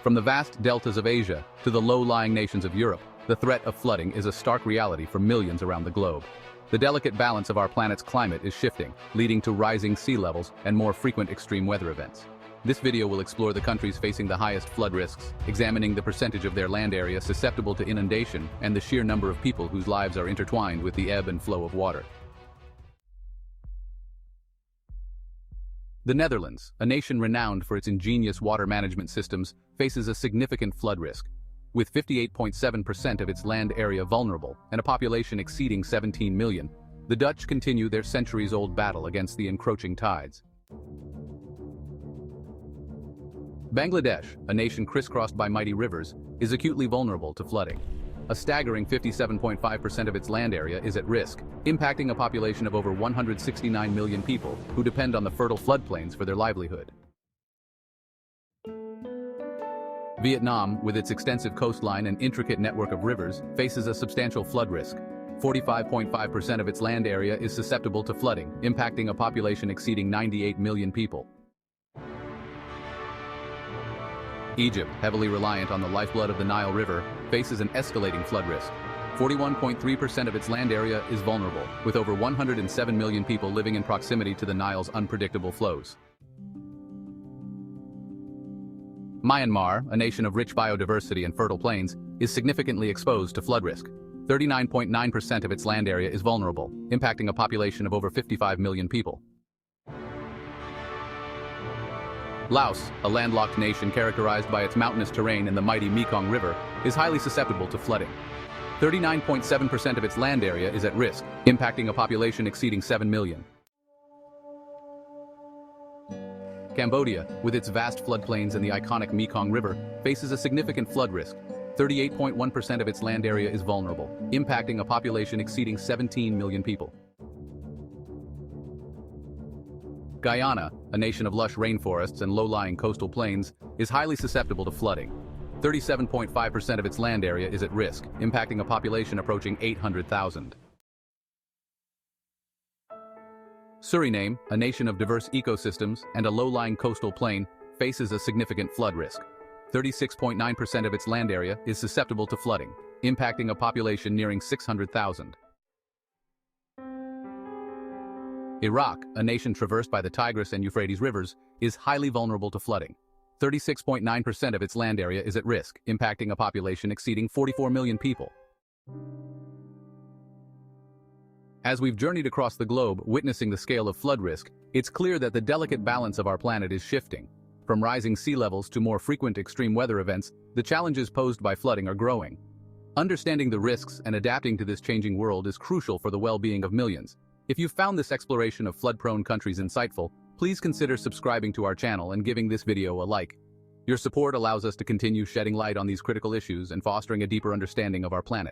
From the vast deltas of Asia to the low-lying nations of Europe, the threat of flooding is a stark reality for millions around the globe. The delicate balance of our planet's climate is shifting, leading to rising sea levels and more frequent extreme weather events. This video will explore the countries facing the highest flood risks, examining the percentage of their land area susceptible to inundation and the sheer number of people whose lives are intertwined with the ebb and flow of water. The Netherlands, a nation renowned for its ingenious water management systems, faces a significant flood risk. With 58.7% of its land area vulnerable and a population exceeding 17 million, the Dutch continue their centuries-old battle against the encroaching tides. Bangladesh, a nation crisscrossed by mighty rivers, is acutely vulnerable to flooding. A staggering 57.5% of its land area is at risk, impacting a population of over 169 million people who depend on the fertile floodplains for their livelihood. Vietnam, with its extensive coastline and intricate network of rivers, faces a substantial flood risk. 45.5% of its land area is susceptible to flooding, impacting a population exceeding 98 million people. Egypt, heavily reliant on the lifeblood of the Nile River, faces an escalating flood risk. 41.3% of its land area is vulnerable, with over 107 million people living in proximity to the Nile's unpredictable flows. Myanmar, a nation of rich biodiversity and fertile plains, is significantly exposed to flood risk. 39.9% of its land area is vulnerable, impacting a population of over 55 million people. Laos, a landlocked nation characterized by its mountainous terrain and the mighty Mekong River, is highly susceptible to flooding. 39.7% of its land area is at risk, impacting a population exceeding 7 million. Cambodia, with its vast floodplains and the iconic Mekong River, faces a significant flood risk. 38.1% of its land area is vulnerable, impacting a population exceeding 17 million people. Guyana, a nation of lush rainforests and low-lying coastal plains, is highly susceptible to flooding. 37.5% of its land area is at risk, impacting a population approaching 800,000. Suriname, a nation of diverse ecosystems and a low-lying coastal plain, faces a significant flood risk. 36.9% of its land area is susceptible to flooding, impacting a population nearing 600,000. Iraq, a nation traversed by the Tigris and Euphrates rivers, is highly vulnerable to flooding. 36.9% of its land area is at risk, impacting a population exceeding 44 million people. As we've journeyed across the globe, witnessing the scale of flood risk, it's clear that the delicate balance of our planet is shifting. From rising sea levels to more frequent extreme weather events, the challenges posed by flooding are growing. Understanding the risks and adapting to this changing world is crucial for the well-being of millions. If you found this exploration of flood-prone countries insightful, please consider subscribing to our channel and giving this video a like. Your support allows us to continue shedding light on these critical issues and fostering a deeper understanding of our planet.